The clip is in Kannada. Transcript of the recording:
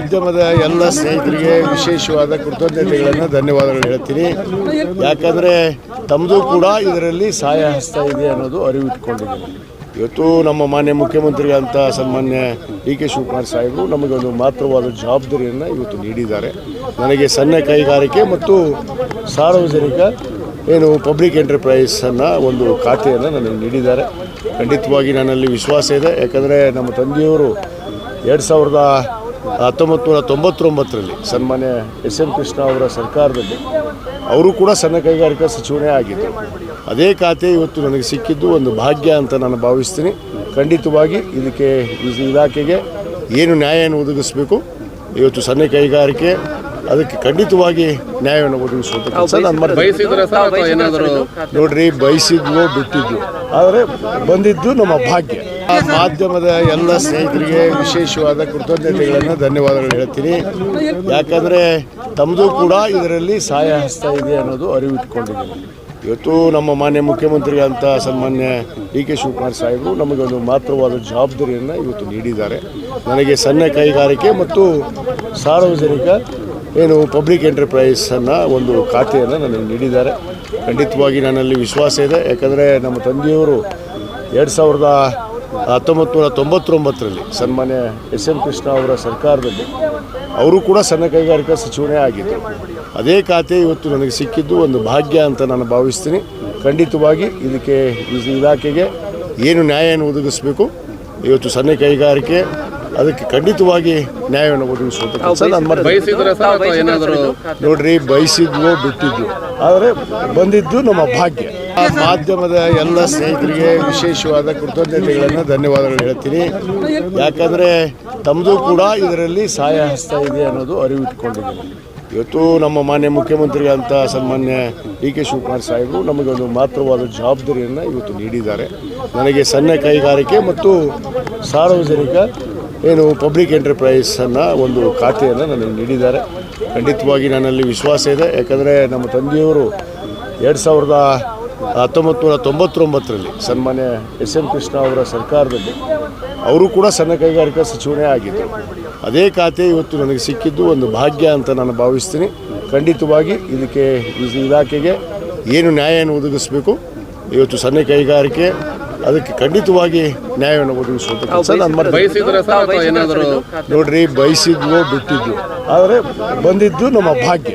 ಮಾಧ್ಯಮದ ಎಲ್ಲ ಸ್ನೇಹಿತರಿಗೆ ವಿಶೇಷವಾದ ಕೃತಜ್ಞತೆಗಳನ್ನು ಧನ್ಯವಾದಗಳು ಹೇಳ್ತೀನಿ. ಯಾಕಂದರೆ ತಮ್ಮದು ಕೂಡ ಇದರಲ್ಲಿ ಸಹಾಯ ಹಸ್ತ ಇದೆ ಅನ್ನೋದು ಅರಿವು ಇಟ್ಕೊಂಡಿದ್ದೀನಿ. ಇವತ್ತು ನಮ್ಮ ಮಾನ್ಯ ಮುಖ್ಯಮಂತ್ರಿಗಳಂತ ಸನ್ಮಾನ್ಯ ಡಿ ಕೆ ಶಿವಕುಮಾರ್ ಸಾಹೇಬರು ನಮಗೊಂದು ಮಾತ್ರವಾದ ಜವಾಬ್ದಾರಿಯನ್ನು ಇವತ್ತು ನೀಡಿದ್ದಾರೆ. ನನಗೆ ಸಣ್ಣ ಕೈಗಾರಿಕೆ ಮತ್ತು ಸಾರ್ವಜನಿಕ ಪಬ್ಲಿಕ್ ಎಂಟರ್ಪ್ರೈಸನ್ನು ಒಂದು ಖಾತೆಯನ್ನು ನನಗೆ ನೀಡಿದ್ದಾರೆ. ಖಂಡಿತವಾಗಿ ನನ್ನಲ್ಲಿ ವಿಶ್ವಾಸ ಇದೆ. ಯಾಕಂದರೆ ನಮ್ಮ ತಂದೆಯವರು 1999ರಲ್ಲಿ ಸನ್ಮಾನ್ಯ ಎಸ್ ಎಂ ಕೃಷ್ಣ ಅವರ ಸರ್ಕಾರದಲ್ಲಿ ಅವರು ಕೂಡ ಸಣ್ಣ ಕೈಗಾರಿಕಾ ಸಚಿವನೇ ಆಗಿದ್ದರು. ಅದೇ ಖಾತೆ ಇವತ್ತು ನನಗೆ ಸಿಕ್ಕಿದ್ದು ಒಂದು ಭಾಗ್ಯ ಅಂತ ನಾನು ಭಾವಿಸ್ತೀನಿ. ಖಂಡಿತವಾಗಿ ಇದಕ್ಕೆ ಇಲಾಖೆಗೆ ಏನು ನ್ಯಾಯವನ್ನು ಒದಗಿಸಬೇಕು, ಇವತ್ತು ಸಣ್ಣ ಕೈಗಾರಿಕೆ ಅದಕ್ಕೆ ಖಂಡಿತವಾಗಿ ನ್ಯಾಯವನ್ನು ಒದಗಿಸುವಂಥ ಕೆಲಸ ನಾನು ಮಾಡ್ತೀನಿ. ನೋಡ್ರಿ, ಬಯಸಿದ್ವೋ ಬಿಟ್ಟಿದ್ವು, ಆದರೆ ಬಂದಿದ್ದು ನಮ್ಮ ಭಾಗ್ಯ. ಮಾಧ್ಯಮದ ಎಲ್ಲ ಸ್ನೇಹಿತರಿಗೆ ವಿಶೇಷವಾದ ಕೃತಜ್ಞತೆಗಳನ್ನು ಧನ್ಯವಾದಗಳು ಹೇಳ್ತೀನಿ. ಯಾಕಂದರೆ ತಮ್ಮದು ಕೂಡ ಇದರಲ್ಲಿ ಸಹಾಯ ಹಸ್ತ ಇದೆ ಅನ್ನೋದು ಅರಿವು ಇಟ್ಕೊಂಡಿದ್ದೀನಿ. ಇವತ್ತು ನಮ್ಮ ಮಾನ್ಯ ಮುಖ್ಯಮಂತ್ರಿಗಳಂತ ಸನ್ಮಾನ್ಯ ಡಿ ಕೆ ಶಿವಕುಮಾರ್ ಸಾಹೇಬರು ನಮಗೊಂದು ಮಾತ್ರವಾದ ಜವಾಬ್ದಾರಿಯನ್ನು ಇವತ್ತು ನೀಡಿದ್ದಾರೆ. ನನಗೆ ಸಣ್ಣ ಕೈಗಾರಿಕೆ ಮತ್ತು ಸಾರ್ವಜನಿಕ ಪಬ್ಲಿಕ್ ಎಂಟರ್ಪ್ರೈಸನ್ನು ಒಂದು ಖಾತೆಯನ್ನು ನನಗೆ ನೀಡಿದ್ದಾರೆ. ಖಂಡಿತವಾಗಿ ನನ್ನಲ್ಲಿ ವಿಶ್ವಾಸ ಇದೆ. ಯಾಕಂದರೆ ನಮ್ಮ ತಂದೆಯವರು 1999ರಲ್ಲಿ ಸನ್ಮಾನ್ಯ ಎಸ್ ಎಂ ಕೃಷ್ಣ ಅವರ ಸರ್ಕಾರದಲ್ಲಿ ಅವರು ಕೂಡ ಸಣ್ಣ ಕೈಗಾರಿಕಾ ಸಚಿವನೇ ಆಗಿದ್ದರು. ಅದೇ ಖಾತೆ ಇವತ್ತು ನನಗೆ ಸಿಕ್ಕಿದ್ದು ಒಂದು ಭಾಗ್ಯ ಅಂತ ನಾನು ಭಾವಿಸ್ತೀನಿ. ಖಂಡಿತವಾಗಿ ಇದಕ್ಕೆ ಇಲಾಖೆಗೆ ಏನು ನ್ಯಾಯವನ್ನು ಒದಗಿಸಬೇಕು, ಇವತ್ತು ಸಣ್ಣ ಕೈಗಾರಿಕೆ ಅದಕ್ಕೆ ಖಂಡಿತವಾಗಿ ನ್ಯಾಯವನ್ನು ಒದಗಿಸುವಂಥ ಕೆಲಸ ನಾನು ಮಾಡ್ತೀನಿ. ನೋಡ್ರಿ, ಬಯಸಿದ್ವೋ ಬಿಟ್ಟಿದ್ವು, ಆದರೆ ಬಂದಿದ್ದು ನಮ್ಮ ಭಾಗ್ಯ. ಮಾಧ್ಯಮದ ಎಲ್ಲ ಸ್ನೇಹಿತರಿಗೆ ವಿಶೇಷವಾದ ಕೃತಜ್ಞತೆಗಳನ್ನು ಧನ್ಯವಾದಗಳು ಹೇಳ್ತೀನಿ. ಯಾಕಂದರೆ ತಮ್ಮದು ಕೂಡ ಇದರಲ್ಲಿ ಸಹಾಯ ಹಸ್ತ ಇದೆ ಅನ್ನೋದು ಅರಿವು ಇಟ್ಕೊಂಡಿದ್ದೀನಿ. ಇವತ್ತು ನಮ್ಮ ಮಾನ್ಯ ಮುಖ್ಯಮಂತ್ರಿಗಳಂತ ಸನ್ಮಾನ್ಯ ಡಿ ಕೆ ಶಿವಕುಮಾರ್ ಸಾಹೇಬರು ನಮಗೊಂದು ಮಾತ್ರವಾದ ಜವಾಬ್ದಾರಿಯನ್ನು ಇವತ್ತು ನೀಡಿದ್ದಾರೆ. ನನಗೆ ಸಣ್ಣ ಕೈಗಾರಿಕೆ ಮತ್ತು ಸಾರ್ವಜನಿಕ ಪಬ್ಲಿಕ್ ಎಂಟರ್ಪ್ರೈಸನ್ನು ಒಂದು ಖಾತೆಯನ್ನು ನನಗೆ ನೀಡಿದ್ದಾರೆ. ಖಂಡಿತವಾಗಿ ನನ್ನಲ್ಲಿ ವಿಶ್ವಾಸ ಇದೆ. ಯಾಕಂದರೆ ನಮ್ಮ ತಂದೆಯವರು 1999ರಲ್ಲಿ ಸನ್ಮಾನ್ಯ ಎಸ್ ಎಂ ಕೃಷ್ಣ ಅವರ ಸರ್ಕಾರದಲ್ಲಿ ಅವರು ಕೂಡ ಸಣ್ಣ ಕೈಗಾರಿಕಾ ಸಚಿವನೇ ಆಗಿದ್ದರು. ಅದೇ ಖಾತೆ ಇವತ್ತು ನನಗೆ ಸಿಕ್ಕಿದ್ದು ಒಂದು ಭಾಗ್ಯ ಅಂತ ನಾನು ಭಾವಿಸ್ತೀನಿ. ಖಂಡಿತವಾಗಿ ಇದಕ್ಕೆ ಇಲಾಖೆಗೆ ಏನು ನ್ಯಾಯವನ್ನು ಒದಗಿಸಬೇಕು, ಇವತ್ತು ಸಣ್ಣ ಕೈಗಾರಿಕೆ ಅದಕ್ಕೆ ಖಂಡಿತವಾಗಿ ನ್ಯಾಯವನ್ನು ಒದಗಿಸುವಂಥ ಕೆಲಸ ನಾನು ಮಾಡ್ತೀನಿ. ನೋಡ್ರಿ, ಬಯಸಿದ್ವೋ ಬಿಟ್ಟಿದ್ವು, ಆದರೆ ಬಂದಿದ್ದು ನಮ್ಮ ಭಾಗ್ಯ.